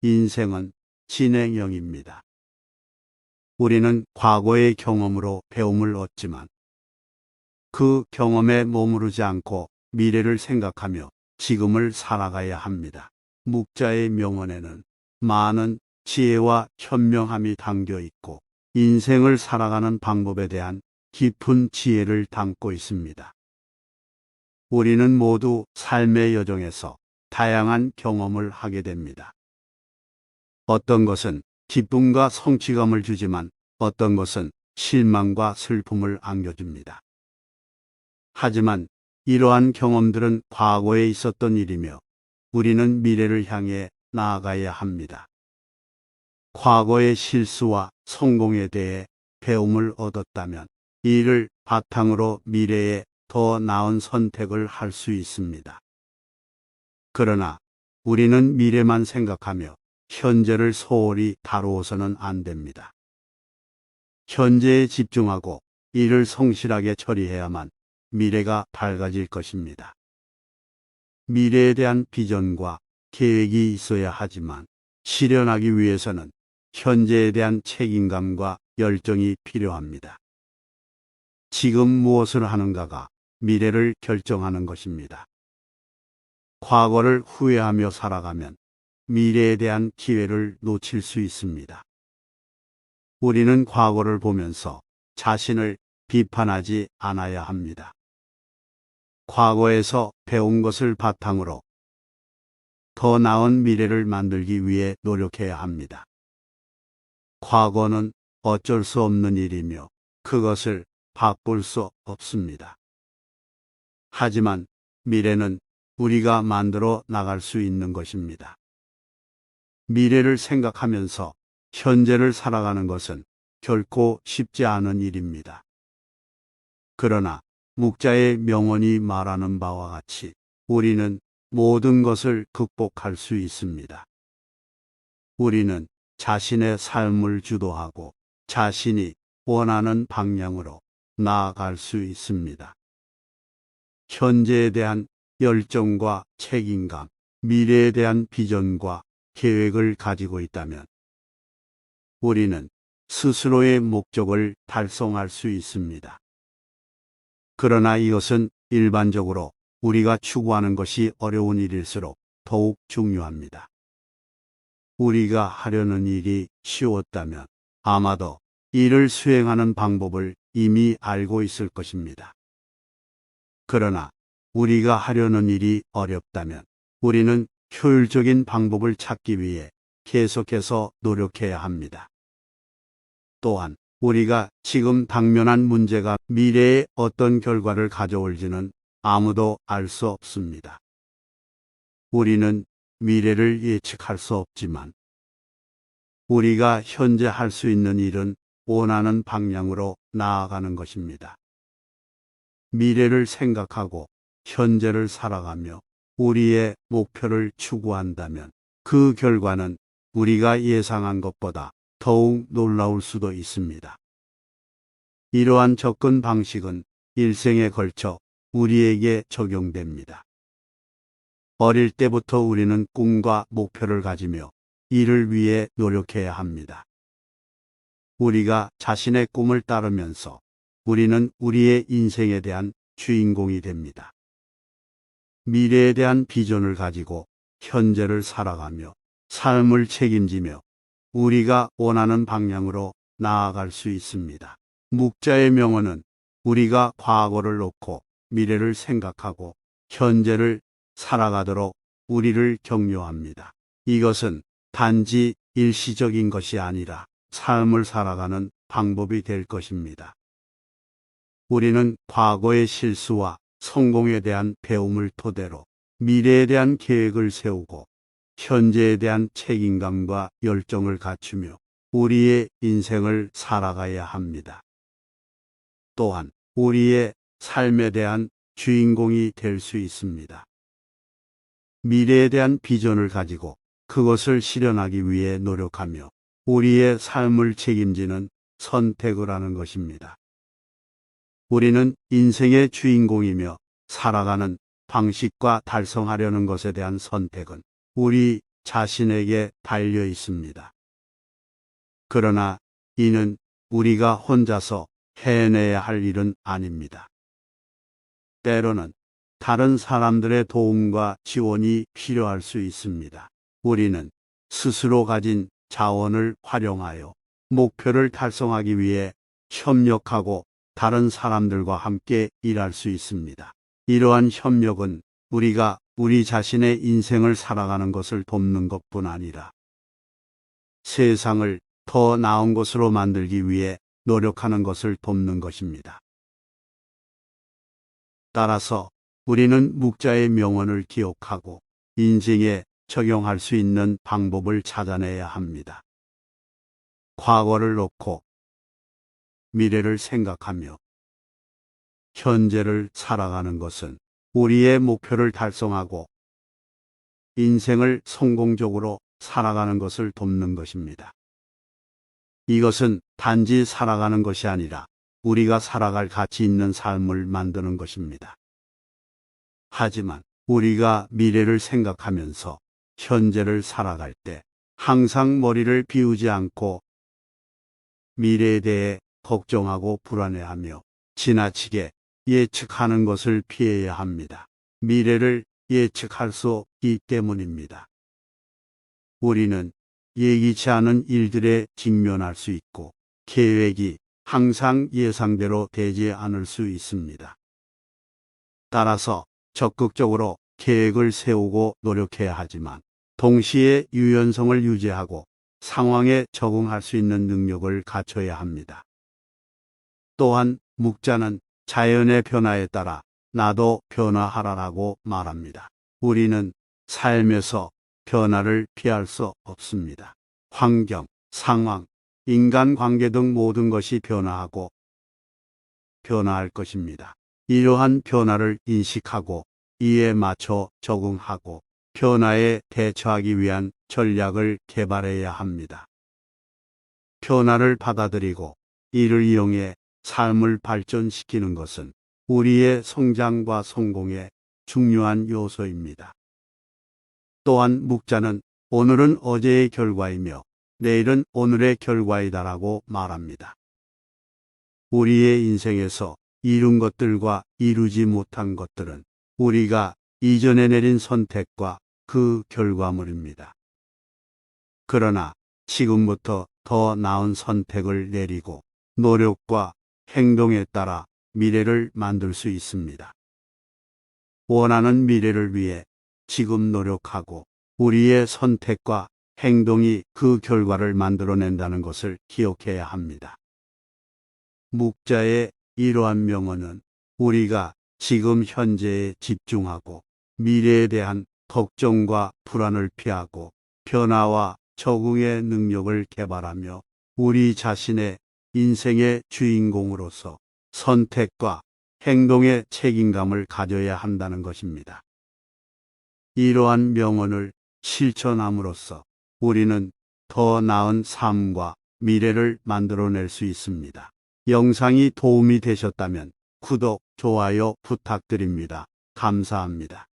인생은 진행형입니다. 우리는 과거의 경험으로 배움을 얻지만 그 경험에 머무르지 않고 미래를 생각하며 지금을 살아가야 합니다. 묵자의 명언에는 많은 지혜와 현명함이 담겨 있고 인생을 살아가는 방법에 대한 깊은 지혜를 담고 있습니다. 우리는 모두 삶의 여정에서 다양한 경험을 하게 됩니다. 어떤 것은 기쁨과 성취감을 주지만 어떤 것은 실망과 슬픔을 안겨줍니다. 하지만 이러한 경험들은 과거에 있었던 일이며 우리는 미래를 향해 나아가야 합니다. 과거의 실수와 성공에 대해 배움을 얻었다면 이를 바탕으로 미래에 더 나은 선택을 할 수 있습니다. 그러나 우리는 미래만 생각하며 현재를 소홀히 다루어서는 안 됩니다. 현재에 집중하고 이를 성실하게 처리해야만 미래가 밝아질 것입니다. 미래에 대한 비전과 계획이 있어야 하지만 실현하기 위해서는 현재에 대한 책임감과 열정이 필요합니다. 지금 무엇을 하는가가 미래를 결정하는 것입니다. 과거를 후회하며 살아가면 미래에 대한 기회를 놓칠 수 있습니다. 우리는 과거를 보면서 자신을 비판하지 않아야 합니다. 과거에서 배운 것을 바탕으로 더 나은 미래를 만들기 위해 노력해야 합니다. 과거는 어쩔 수 없는 일이며 그것을 바꿀 수 없습니다. 하지만 미래는 우리가 만들어 나갈 수 있는 것입니다. 미래를 생각하면서 현재를 살아가는 것은 결코 쉽지 않은 일입니다. 그러나 묵자의 명언이 말하는 바와 같이 우리는 모든 것을 극복할 수 있습니다. 우리는 자신의 삶을 주도하고 자신이 원하는 방향으로 나아갈 수 있습니다. 현재에 대한 열정과 책임감, 미래에 대한 비전과 계획을 가지고 있다면 우리는 스스로의 목적을 달성할 수 있습니다. 그러나 이것은 일반적으로 우리가 추구하는 것이 어려운 일일수록 더욱 중요합니다. 우리가 하려는 일이 쉬웠다면 아마도 이를 수행하는 방법을 이미 알고 있을 것입니다. 그러나 우리가 하려는 일이 어렵다면 우리는 효율적인 방법을 찾기 위해 계속해서 노력해야 합니다. 또한 우리가 지금 당면한 문제가 미래에 어떤 결과를 가져올지는 아무도 알 수 없습니다. 우리는 미래를 예측할 수 없지만 우리가 현재 할 수 있는 일은 원하는 방향으로 나아가는 것입니다. 미래를 생각하고 현재를 살아가며 우리의 목표를 추구한다면 그 결과는 우리가 예상한 것보다 더욱 놀라울 수도 있습니다. 이러한 접근 방식은 일생에 걸쳐 우리에게 적용됩니다. 어릴 때부터 우리는 꿈과 목표를 가지며 이를 위해 노력해야 합니다. 우리가 자신의 꿈을 따르면서 우리는 우리의 인생에 대한 주인공이 됩니다. 미래에 대한 비전을 가지고 현재를 살아가며 삶을 책임지며 우리가 원하는 방향으로 나아갈 수 있습니다. 묵자의 명언은 우리가 과거를 놓고 미래를 생각하고 현재를 살아가도록 우리를 격려합니다. 이것은 단지 일시적인 것이 아니라 삶을 살아가는 방법이 될 것입니다. 우리는 과거의 실수와 성공에 대한 배움을 토대로 미래에 대한 계획을 세우고 현재에 대한 책임감과 열정을 갖추며 우리의 인생을 살아가야 합니다. 또한 우리의 삶에 대한 주인공이 될 수 있습니다. 미래에 대한 비전을 가지고 그것을 실현하기 위해 노력하며 우리의 삶을 책임지는 선택을 하는 것입니다. 우리는 인생의 주인공이며 살아가는 방식과 달성하려는 것에 대한 선택은 우리 자신에게 달려 있습니다. 그러나 이는 우리가 혼자서 해내야 할 일은 아닙니다. 때로는 다른 사람들의 도움과 지원이 필요할 수 있습니다. 우리는 스스로 가진 자원을 활용하여 목표를 달성하기 위해 협력하고 다른 사람들과 함께 일할 수 있습니다. 이러한 협력은 우리가 우리 자신의 인생을 살아가는 것을 돕는 것뿐 아니라 세상을 더 나은 곳으로 만들기 위해 노력하는 것을 돕는 것입니다. 따라서 우리는 묵자의 명언을 기억하고 인생에 적용할 수 있는 방법을 찾아내야 합니다. 과거를 놓고 미래를 생각하며 현재를 살아가는 것은 우리의 목표를 달성하고 인생을 성공적으로 살아가는 것을 돕는 것입니다. 이것은 단지 살아가는 것이 아니라 우리가 살아갈 가치 있는 삶을 만드는 것입니다. 하지만 우리가 미래를 생각하면서 현재를 살아갈 때 항상 머리를 비우지 않고 미래에 대해 걱정하고 불안해하며 지나치게 예측하는 것을 피해야 합니다. 미래를 예측할 수 없기 때문입니다. 우리는 예기치 않은 일들에 직면할 수 있고 계획이 항상 예상대로 되지 않을 수 있습니다. 따라서 적극적으로 계획을 세우고 노력해야 하지만 동시에 유연성을 유지하고 상황에 적응할 수 있는 능력을 갖춰야 합니다. 또한 묵자는 자연의 변화에 따라 나도 변화하라라고 말합니다. 우리는 삶에서 변화를 피할 수 없습니다. 환경, 상황, 인간관계 등 모든 것이 변화하고 변화할 것입니다. 이러한 변화를 인식하고 이에 맞춰 적응하고 변화에 대처하기 위한 전략을 개발해야 합니다. 변화를 받아들이고 이를 이용해 삶을 발전시키는 것은 우리의 성장과 성공의 중요한 요소입니다. 또한 묵자는 오늘은 어제의 결과이며 내일은 오늘의 결과이다라고 말합니다. 우리의 인생에서 이룬 것들과 이루지 못한 것들은 우리가 이전에 내린 선택과 그 결과물입니다. 그러나 지금부터 더 나은 선택을 내리고 노력과 행동에 따라 미래를 만들 수 있습니다. 원하는 미래를 위해 지금 노력하고 우리의 선택과 행동이 그 결과를 만들어낸다는 것을 기억해야 합니다. 묵자의 이러한 명언은 우리가 지금 현재에 집중하고 미래에 대한 걱정과 불안을 피하고 변화와 적응의 능력을 개발하며 우리 자신의 인생의 주인공으로서 선택과 행동의 책임감을 가져야 한다는 것입니다. 이러한 명언을 실천함으로써 우리는 더 나은 삶과 미래를 만들어낼 수 있습니다. 영상이 도움이 되셨다면 구독, 좋아요 부탁드립니다. 감사합니다.